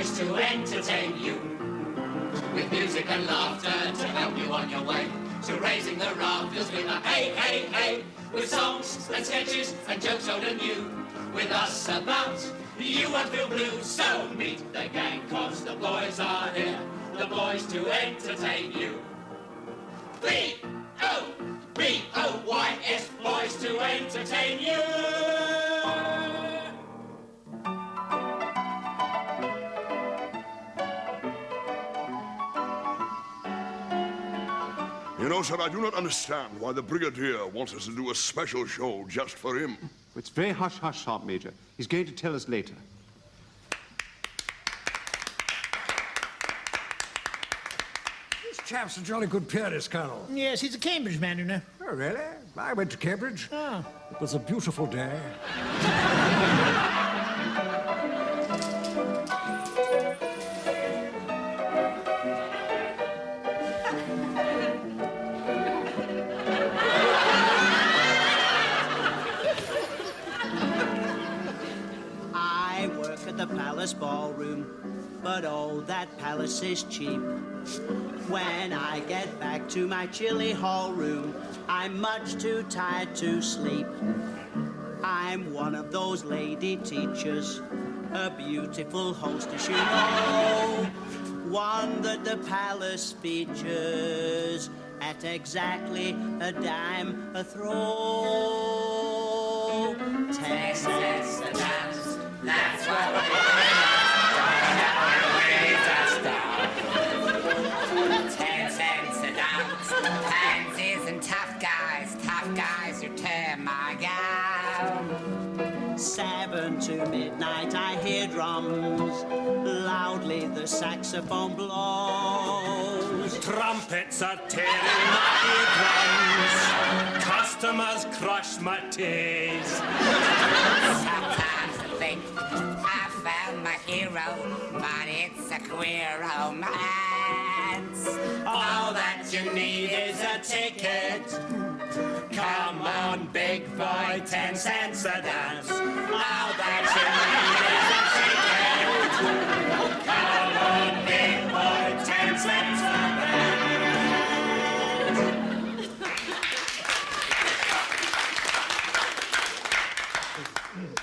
boys to entertain you, with music and laughter to help you on your way. So raising the rafters with a hey, hey, hey, with songs and sketches and jokes old and new. With us about, you won't feel blue. So meet the gang, cause the boys are here, the boys to entertain you. B-O-B-O-Y-S, boys to entertain you. You know, sir, I do not understand why the Brigadier wants us to do a special show just for him. It's very hush-hush, Sergeant Major. He's going to tell us later. This chap's a jolly good pianist, Colonel. Yes, he's a Cambridge man, you know. Oh, really? I went to Cambridge. Ah. It was a beautiful day. I work at the Palace Ballroom, but oh, that palace is cheap. When I get back to my chilly hall room, I'm much too tired to sleep. I'm one of those lady teachers, a beautiful hostess, you know, one that the palace features at exactly a dime a throw. 10 cents a dance, that's what we Pansies and tough guys who tear my gown. 7 to midnight I hear drums, loudly the saxophone blows. Trumpets are tearing my eardrums, customers crush my teeth. Sometimes I think I found my hero, but it's a queer romance. All that you need is a ticket. Come on, big boy, 10 cents a dance. All that you need is a ticket. Come on, big boy, 10 cents a dance.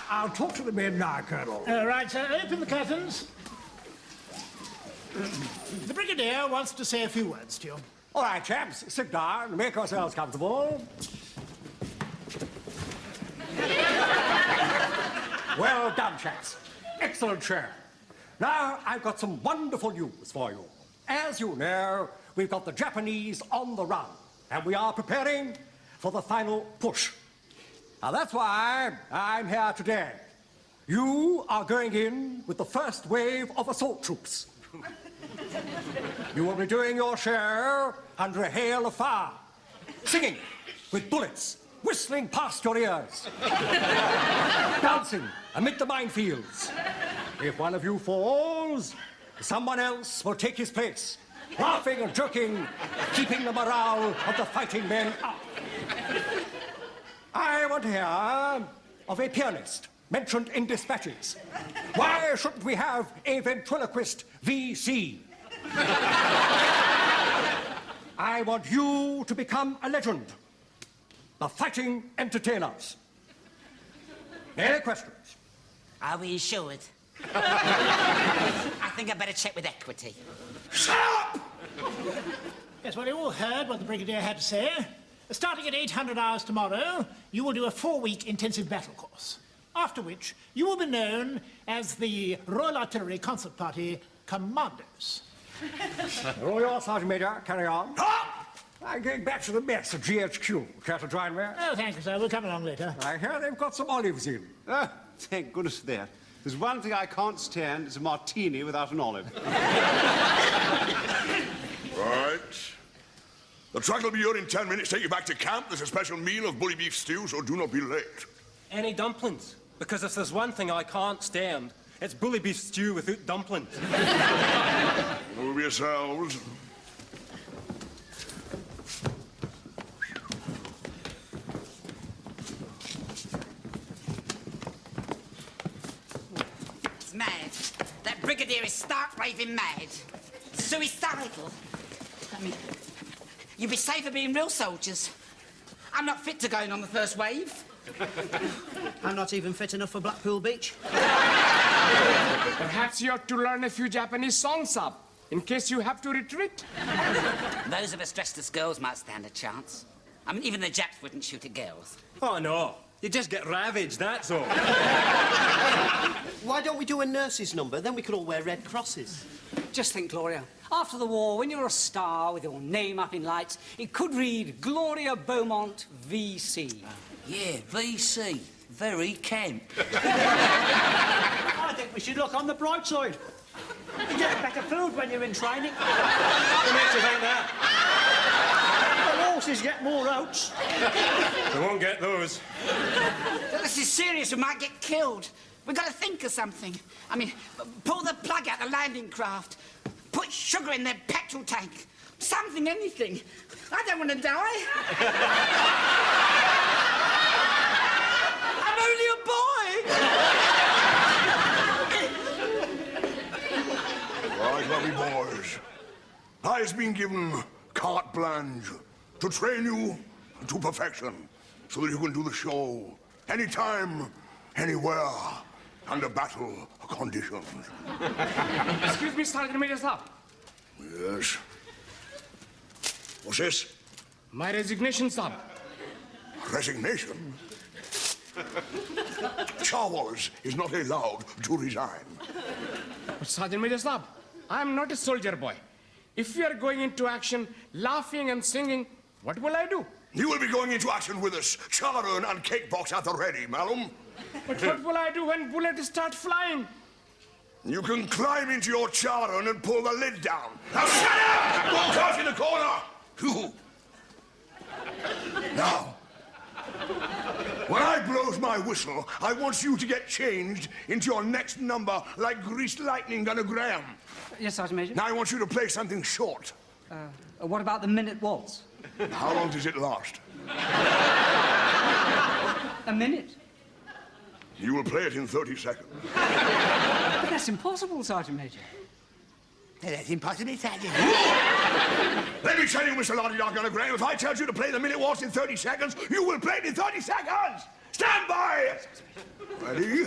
I'll talk to the men now, Colonel. Right, sir, open the curtains. The Brigadier wants to say a few words to you. All right, chaps, sit down, make yourselves comfortable. Well done, chaps. Excellent share. Now, I've got some wonderful news for you. As you know, we've got the Japanese on the run, and we are preparing for the final push. Now, that's why I'm here today. You are going in with the first wave of assault troops. You will be doing your share under a hail of fire, singing with bullets whistling past your ears, dancing amid the minefields. If one of you falls, someone else will take his place, laughing and joking, keeping the morale of the fighting men up. I want to hear of a pianist mentioned in dispatches. Why shouldn't we have a ventriloquist VC? I want you to become a legend. The fighting entertainers. Any questions? Are we sure it? I think I better check with equity. Shut up! Yes, well, you all heard what the Brigadier had to say. Starting at 800 hours tomorrow, you will do a 4-week intensive battle course, after which you will be known as the Royal Artillery Concert Party Commandos. Roll your Sergeant Major, carry on. I'm going back to the mess at GHQ. Care to join me? Oh, thank you, sir. We'll come along later. I hear they've got some olives in. Oh, thank goodness for that. There's one thing I can't stand, it's a martini without an olive. Right. The truck will be here in 10 minutes. Take you back to camp. There's a special meal of bully beef stew, so do not be late. Any dumplings? Because if there's one thing I can't stand, it's bully beef stew without dumplings. Move yourselves. mad. That brigadier is stark raving mad. Suicidal. I mean, you'd be safer being real soldiers. I'm not fit to go in on the first wave. I'm not even fit enough for Blackpool Beach. Perhaps you ought to learn a few Japanese songs, sir, in case you have to retreat. Those of us dressed as girls might stand a chance. I mean, even the Japs wouldn't shoot at girls. Oh, no. You just get ravaged, that's all. Why don't we do a nurse's number? Then we could all wear red crosses. Just think, Gloria. After the war, when you're a star with your name up in lights, it could read Gloria Beaumont, VC. Yeah, VC. Very camp. I think we should look on the bright side. You get better food when you're in training. What makes you think that? The horses get more oats. They won't get those. This is serious. We might get killed. We've got to think of something. I mean, pull the plug out the landing craft. Put sugar in their petrol tank. Something, anything. I don't want to die. I'm only a boy. Right, lovely boys. I've been given carte blanche to train you to perfection so that you can do the show anytime, anywhere, under battle conditions. Excuse me, Sergeant Major, sir. Yes. What's this? My resignation, sir. Resignation? Charles is not allowed to resign. But Sergeant Major, sir, I'm not a soldier boy. If we are going into action, laughing and singing, what will I do? You will be going into action with us, charron and cake box at the ready, Malum. But what will I do when bullets start flying? You can climb into your charron and pull the lid down. Now shut up! Walk out in the corner! Who? Now, when I blows my whistle, I want you to get changed into your next number like greased lightning on a gram. Yes, Sergeant Major. Now I want you to play something short. What about the minute waltz? How long does it last? A minute. You will play it in 30 seconds. But that's impossible, Sergeant Major. That's impossible, Sergeant. Let me tell you, Mr. Lottie-Doc-on-a-Gram, if I tell you to play the minute waltz in 30 seconds, you will play it in 30 seconds! Stand by! Ready?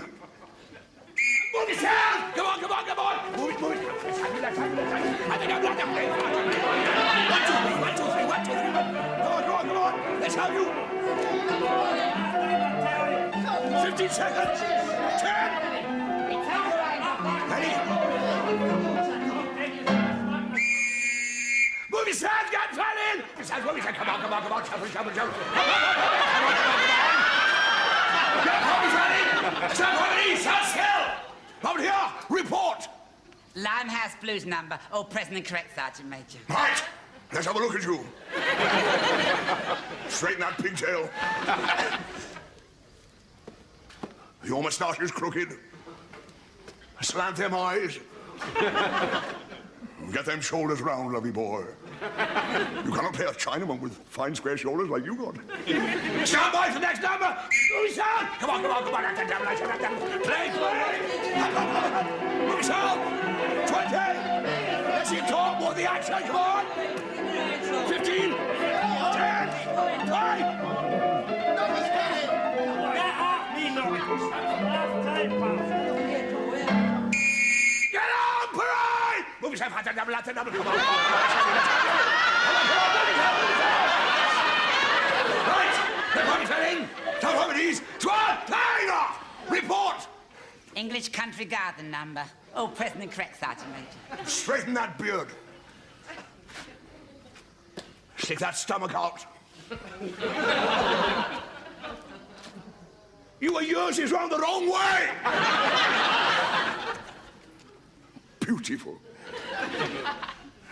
Move it down! Come on, come on, come on! Move it, move it. I think I'm not the play. 1, 2, 3, 1, 2, 3, 1, 2, 3, 1. Come on, come on, come on. Let's have you. 15 seconds. 10. Ready? Move his hands, get fell in! His hands, move his hands. Come on, come on, come on. Shuffle, shuffle, shuffle. Come on, come on, come on, come on, come on. Get Bobby fell in. Stand over these, stand still. Over here, report. Limehouse Blues number. All present and correct, Sergeant Major. Right. Let's have a look at you. Straighten that pigtail. Your moustache is crooked. Slant them eyes. Get them shoulders round, lovely boy. You cannot play a Chinaman with fine square shoulders like you got. Stand by for the next number. Move on. Come on, come on, come on. Play, play. Move on. 20. Let's see talk more the action. Come on. 15. 10. 5. Get on, parade! Move yourself. Come on. Right. Everybody fell in. Don't have these. 12. Line off. Report. English Country Garden number. All present and correct, Sergeant Major. Straighten that beard. Stick that stomach out. Your yours is round the wrong way. Beautiful.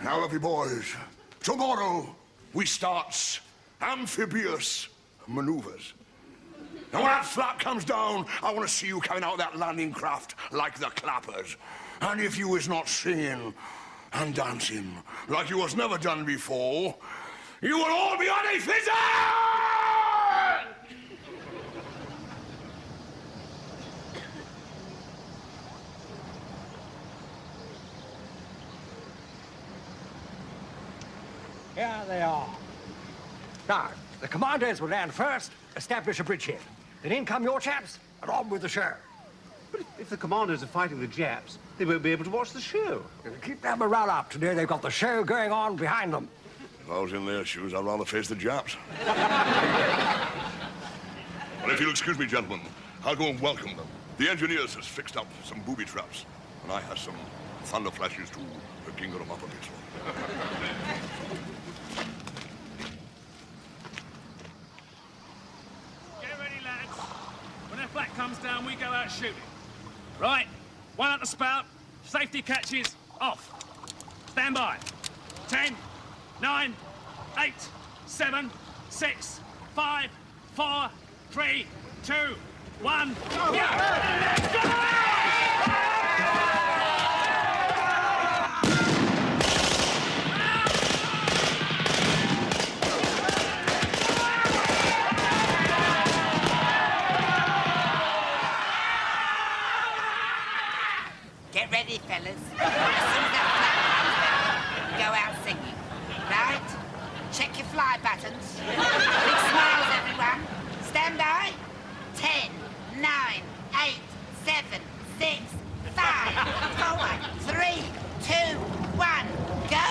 Now, lovely boys, tomorrow we start amphibious maneuvers. And when that flap comes down, I want to see you coming out of that landing craft like the clappers. And if you is not singing and dancing like you was never done before, you will all be on a fizzle! Here they are. Now, the Commandos will land first, establish a bridgehead. Then in come your chaps, and on with the show. But if the Commandos are fighting the Japs, they won't be able to watch the show. Keep their morale up. Today they've got the show going on behind them. If I was in their shoes, I'd rather face the Japs. Well, if you'll excuse me, gentlemen, I'll go and welcome them. The engineers has fixed up some booby traps, and I has some thunder flashes to gingle them up a bit. Get ready, lads. When that flak comes down, we go out shooting. Right, one at the spout, safety catches, off. Stand by. 10, 9, 8, 7, 6, 5, 4, 3, 2, 1. Get ready, fellas. As soon as that flak comes down, go out singing. Right? Check your fly buttons. Big smiles, everyone. Stand by. 10, 9, 8, 7, 6, 5, 4, 3, 2, 1, go!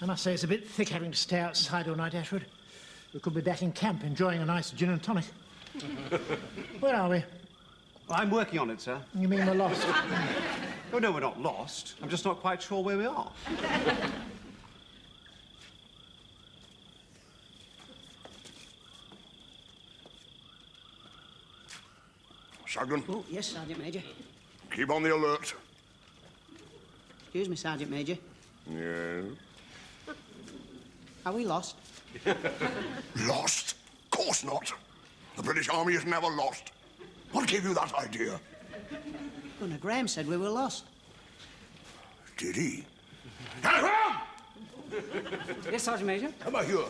I must say it's a bit thick having to stay outside all night, Ashford. We could be back in camp enjoying a nice gin and tonic. Where are we? I'm working on it, sir. You mean we're lost? Oh, no, we're not lost. I'm just not quite sure where we are. Sergeant? Oh, yes, Sergeant Major. Keep on the alert. Excuse me, Sergeant Major. Yes? Are we lost? Lost? Course not. The British Army is never lost. What gave you that idea? Gunner Graham said we were lost. Did he? Graham! Yes, Sergeant Major? Come here.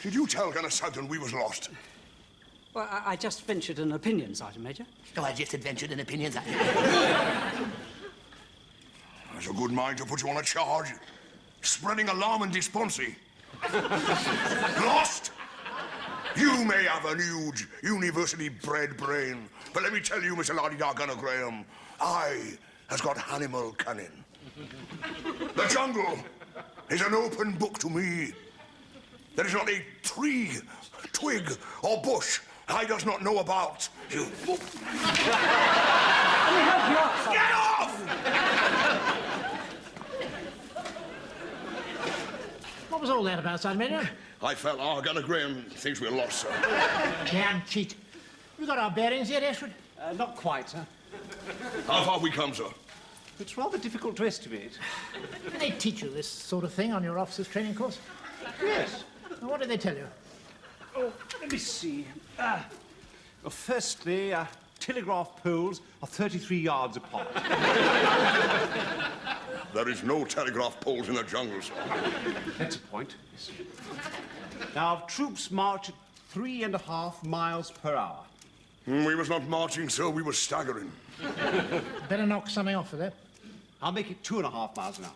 Did you tell Gunner Sergeant we was lost? Well, I just ventured an opinion, Sergeant Major. Oh, I just adventured an opinion. There's a good mind to put you on a charge. Spreading alarm and desponcy. Lost? You may have a huge, university-bred brain, but let me tell you, Mr. La-di-da Gunner Graham, I has got animal cunning. The jungle is an open book to me. There is not a tree, twig, or bush I does not know about. You... Get off! What was all that about, Sergeant Major? I felt our Gunner Graham thinks we're lost, sir. Damn cheat. We got our bearings yet, Ashford? Not quite, sir. How far we come, sir? It's rather difficult to estimate. Did they teach you this sort of thing on your officer's training course? Yes. Well, what did they tell you? Oh, let me see. Well, firstly, telegraph poles are 33 yards apart. There is no telegraph poles in the jungle, sir. That's a point. Now, our troops march at 3.5 miles per hour. We was not marching, sir. We were staggering. Better knock something off for that. I'll make it 2.5 miles an hour.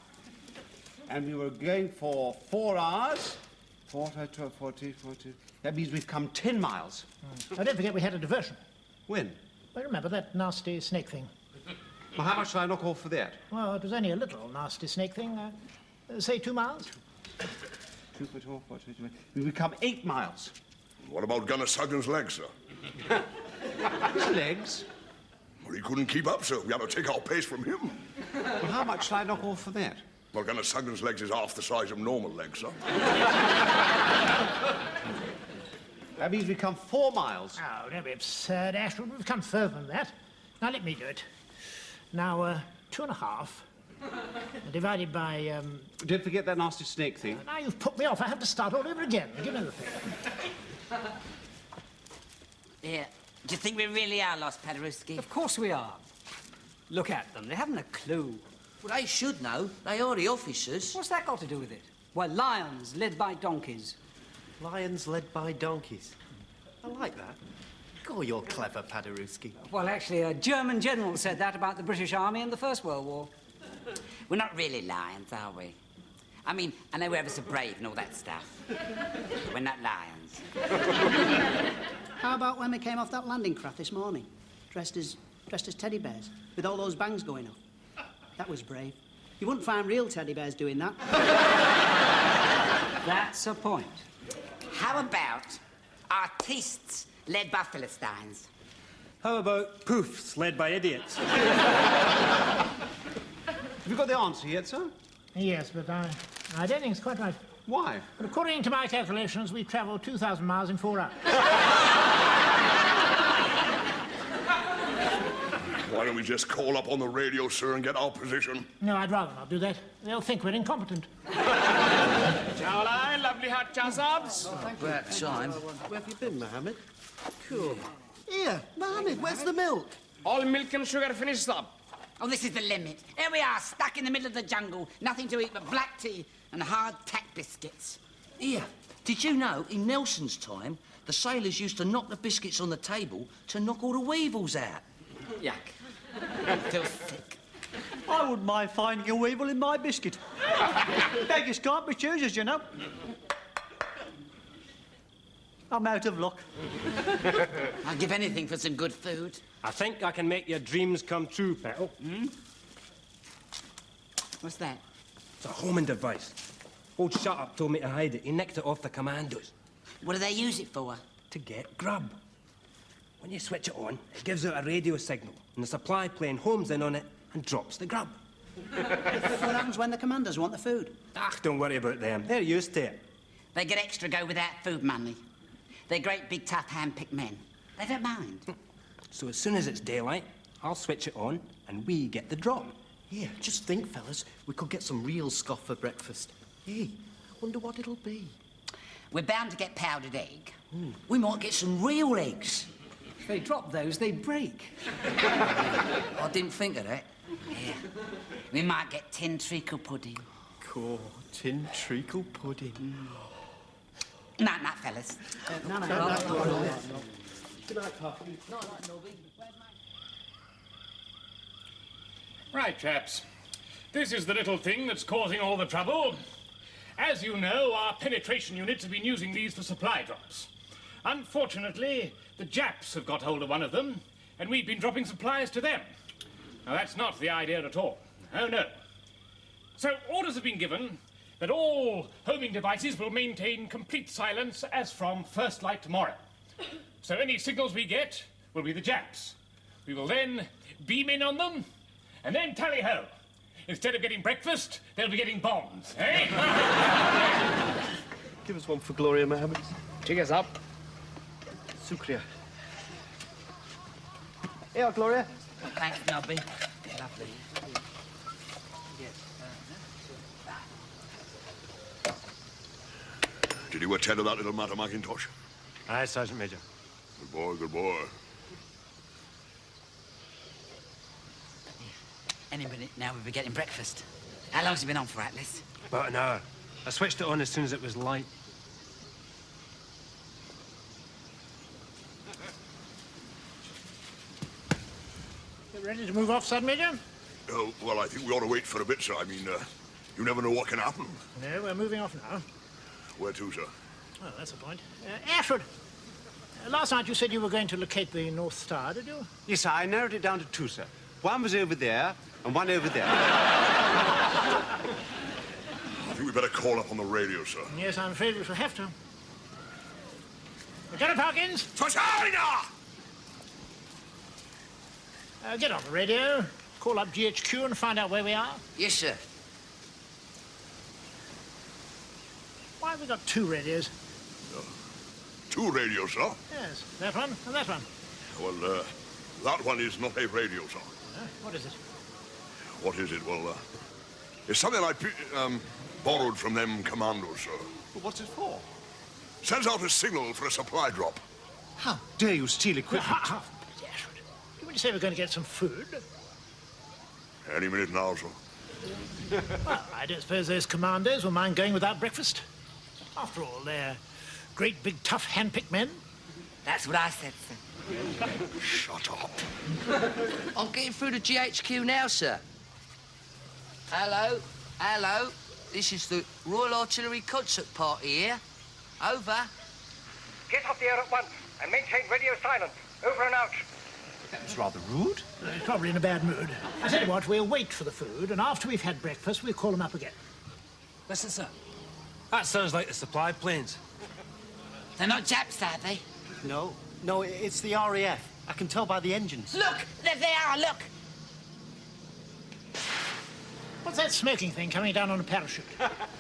And we were going for 4 hours. 40, 12, 40, 40. That means we've come 10 miles. Oh, don't forget we had a diversion. When? I remember that nasty snake thing. Well, how much shall I knock off for that? Well, it was only a little nasty snake thing. Say 2 miles. 2, 4, 4, 2, 2. We've come 8 miles. What about Gunner Sugden's legs, sir? His legs? Well, he couldn't keep up, sir. We had to take our pace from him. Well, how much shall I knock off for that? Well, Gunner Sugden's legs is half the size of normal legs, sir. That means we've come 4 miles. Oh, don't be absurd, Ashford. We've come further than that. Now, let me do it. Now, 2.5 divided by, Don't forget that nasty snake thing. Now you've put me off. I have to start all over again. Give me the thing. Yeah. Do you think we really are lost, Paderewski? Of course we are. Look at them. They haven't a clue. Well, they should know. They are the officers. What's that got to do with it? Why, lions led by donkeys. Lions led by donkeys. I like that. God, you're clever, Paderewski. Well, actually, a German general said that about the British Army in the First World War. We're not really lions, are we? I mean, I know we're ever so brave and all that stuff. But we're not lions. How about when we came off that landing craft this morning, dressed as teddy bears, with all those bangs going off? That was brave. You wouldn't find real teddy bears doing that. That's a point. How about artistes led by Philistines? How about poofs led by idiots? Have you got the answer yet, sir? Yes, but I don't think it's quite right. Why? But according to my calculations, we've travelled 2,000 miles in 4 hours. Why don't we just call up on the radio, sir, and get our position? No, I'd rather not do that. They'll think we're incompetent. Chowline, lovely hot chasabs. About time. Where have you been, Mohammed? Cool. Here, Mohammed, where's the milk? All milk and sugar finished up. Oh, this is the limit. Here we are, stuck in the middle of the jungle. Nothing to eat but black tea and hard tack biscuits. Here, did you know, in Nelson's time, the sailors used to knock the biscuits on the table to knock all the weevils out? Yuck. I feel sick. I wouldn't mind finding a weevil in my biscuit. Beggars can't be choosers, you know. I'm out of luck. I'll give anything for some good food. I think I can make your dreams come true, Petal. Hmm? What's that? It's a homing device. Old Shut-Up told me to hide it. He nicked it off the Commandos. What do they use it for? To get grub. When you switch it on, it gives out a radio signal, and the supply plane homes in on it and drops the grub. What happens when the Commandos want the food? Ah, don't worry about them. They're used to it. They get extra go without food money. They're great, big, tough, hand-picked men. They don't mind. So as soon as it's daylight, I'll switch it on, and we get the drop. Yeah, just think, fellas, we could get some real scoff for breakfast. Hey, wonder what it'll be. We're bound to get powdered egg. We might get some real eggs. If they drop those, they break. I didn't think of that. Yeah. We might get tin treacle pudding. Cool, tin treacle pudding. No, fellas. No. Good night, Papa. Right, chaps. This is the little thing that's causing all the trouble. As you know, our penetration units have been using these for supply drops. Unfortunately, the Japs have got hold of one of them, and we've been dropping supplies to them. Now, that's not the idea at all. Oh, no. So, orders have been given that all homing devices will maintain complete silence as from first light tomorrow. So any signals we get will be the Japs. We will then beam in on them, and then tally-ho. Instead of getting breakfast, they'll be getting bombs, eh? Give us one for Gloria, Mohammed. Cheers up. Sukriya. Here, Gloria. Thanks, Nobby. Lovely. Did you attend to that little matter, Mackintosh? Aye, Sergeant Major. Good boy, good boy. Any minute now we'll be getting breakfast. How long's it been on for, Atlas? About an hour. I switched it on as soon as it was light. You ready to move off, Sergeant Major? Oh, well, I think we ought to wait for a bit, sir. I mean, you never know what can happen. No, we're moving off now. Where to, sir? Oh, that's the point. Ashford, last night you said you were going to locate the North Star, did you? Yes, sir, I narrowed it down to two, sir. One was over there, and one over there. I think we better call up on the radio, sir. Yes, I'm afraid we shall have to. Lieutenant Parkins! For China! Get on the radio, call up GHQ and find out where we are. Yes, sir. Why have we got two radios? Two radios, sir? Yes, that one and that one. Well, that one is not a radio, sir. What is it? What is it? Well, it's something I borrowed from them Commandos, sir. But what's it for? Sends out a signal for a supply drop. How dare you steal equipment? You mean to say we're going to get some food? Any minute now, sir. Well, I don't suppose those Commandos will mind going without breakfast. After all, they're great, big, tough, hand-picked men. That's what I said, sir. Shut up. I'm getting through to GHQ now, sir. Hello? Hello? This is the Royal Artillery concert party here. Over. Get off the air at once and maintain radio silence. Over and out. That was rather rude. He's probably in a bad mood. I tell you what, we'll wait for the food, and after we've had breakfast, we'll call him up again. Listen, sir. That sounds like the supply planes. They're not Japs, are they? No, it's the RAF. I can tell by the engines. Look! There they are, look! What's that smoking thing coming down on a parachute?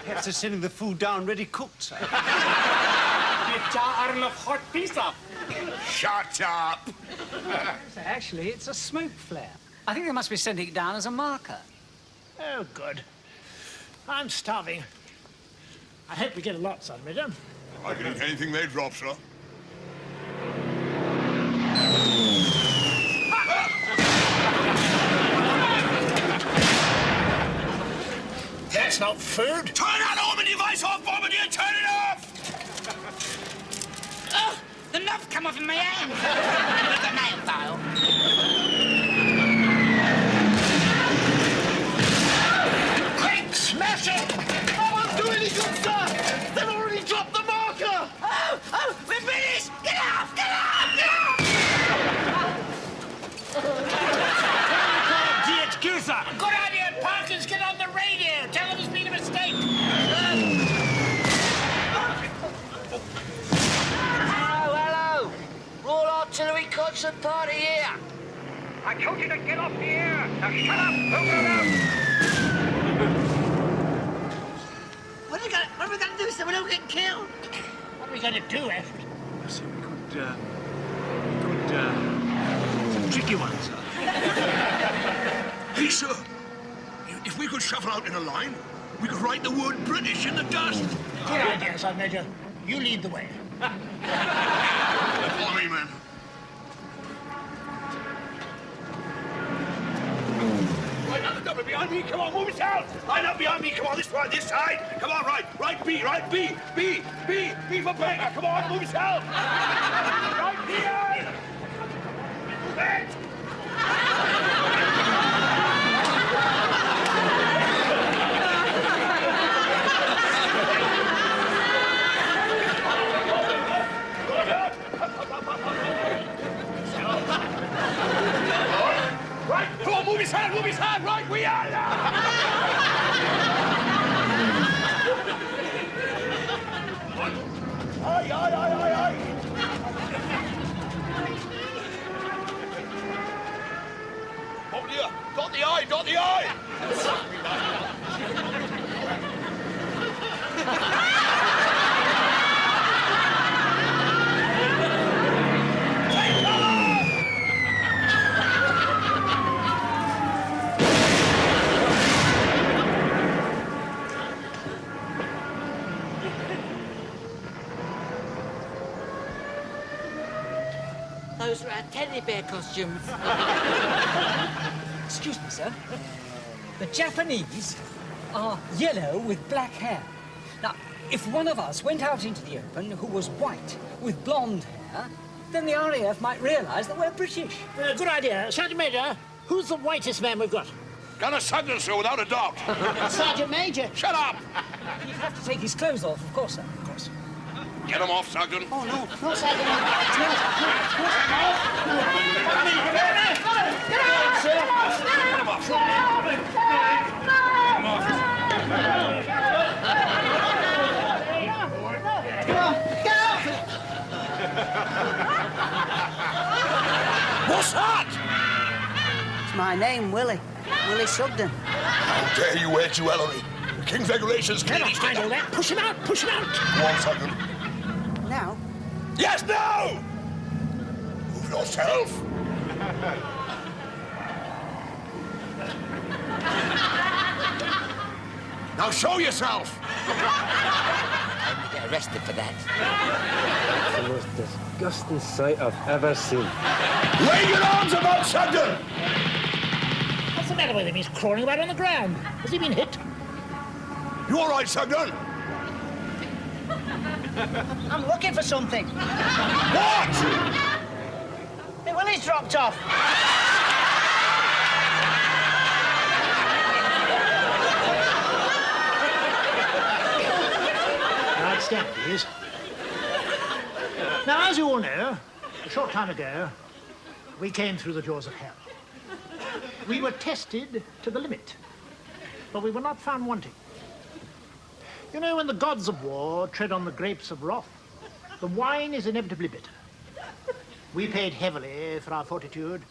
Perhaps they're sending the food down ready cooked, sir. hot pizza. Shut up! Actually, it's a smoke flare. I think they must be sending it down as a marker. Oh, good. I'm starving. I hope we get a lot, Sergeant Major. I can eat anything they drop, sir. That's not food. Turn that homing device off, Bombardier! Turn it off! Oh, the knob's come off in my hand. With the nail file. Quick, smash it! I won't do any good, sir! They've already dropped the marker! Oh, we're finished! Get off! Get off! Get off! GHQ, sir! Good idea, Parkins. Get on the radio. Tell them it's been a mistake. Hello. Royal Artillery concert party here. I told you to get off the air. Now shut up. Over and out. What are we gonna do so we don't get killed? What are we going to do, Ashford? So we could, some tricky ones, sir. Hey, sir. If we could shuffle out in a line, we could write the word British in the dust. Good idea, Sergeant Major. You lead the way. Follow me, man. Right now, the double behind me. Come on, move it out. Line up behind me. Come on, this side. Come on, right, B, B for Baker. Come on, move it out. Right behind. Move it. Right, come on, move his hand, right, we are now! Aye. Over here, dot the eye! Those are our teddy bear costumes. Excuse me, sir. The Japanese are yellow with black hair. Now, if one of us went out into the open who was white with blonde hair, then the RAF might realise that we're British. Good idea. Sergeant Major, who's the whitest man we've got? Gunner Sugden, sir, without a doubt. Sergeant Major. Shut up! He'd have to take his clothes off, of course, sir. Of course. Get him off, Sugden. Oh, no, Sergeant. No. What's that? It's my name, Willie. Willie Sugden. How dare you wear jewellery? The King's regulations clearly state Handle that. Push him out. Push him out. Go on, Sugden. Now? Yes, now! Move yourself. Now show yourself. I'd get arrested for that. It's the most disgusting sight I've ever seen. Wave your arms about, Sugden! What's the matter with him? He's crawling about on the ground. Has he been hit? You all right, Sugden? I'm looking for something. What? Hey, Willie's dropped off. Right, stand, please. Now, as you all know, a short time ago, we came through the jaws of hell. We were tested to the limit, but we were not found wanting. You know, when the gods of war tread on the grapes of wrath, the wine is inevitably bitter. We paid heavily for our fortitude,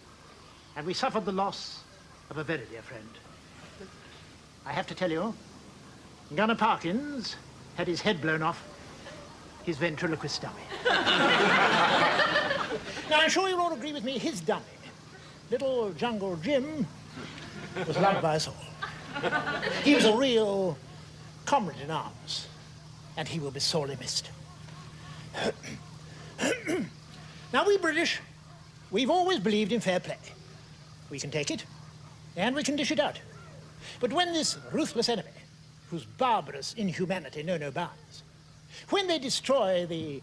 and we suffered the loss of a very dear friend. I have to tell you, Gunner Parkins had his head blown off his ventriloquist dummy. Now, I'm sure you'll all agree with me, his dummy, little Jungle Jim, was loved by us all. He was a real comrade in arms, and he will be sorely missed. Now, we British, we've always believed in fair play. We can take it, and we can dish it out. But when this ruthless enemy, whose barbarous inhumanity know no bounds, when they destroy the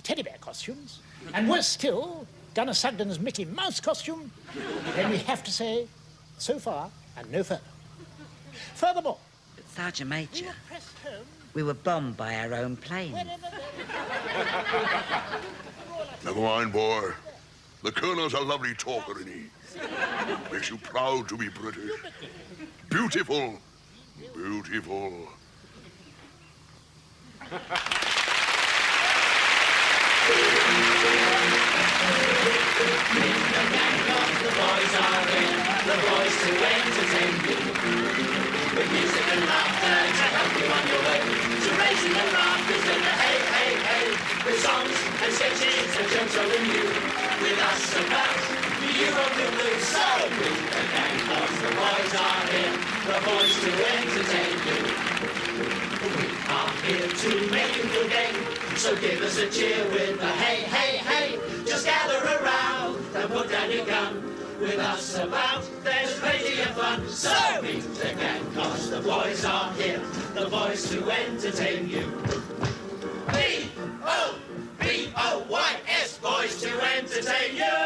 teddy bear costumes, and worse still, Gunner Sugden's Mickey Mouse costume, then we have to say, so far and no further. Furthermore, Sergeant Major, we were bombed by our own plane. Never mind, boy. The Colonel's a lovely talker, isn't he? Makes you proud to be British. Beautiful. Beautiful. The boys are in, the boys to entertain you. With music and laughter to help you on your way. To raising the rafters and the hey, hey, hey. With songs and sketches and jokes over you. With us about you won't lose. So bring the gang, cause the boys are here. The boys to entertain you. We are here to make you feel gay. So give us a cheer with a hey, hey, hey. Just gather around and put down your gun. With us about, there's plenty of fun. So meet the gang, cause the boys are here. The boys to entertain you. B-O-B-O-Y-S, boys to entertain you.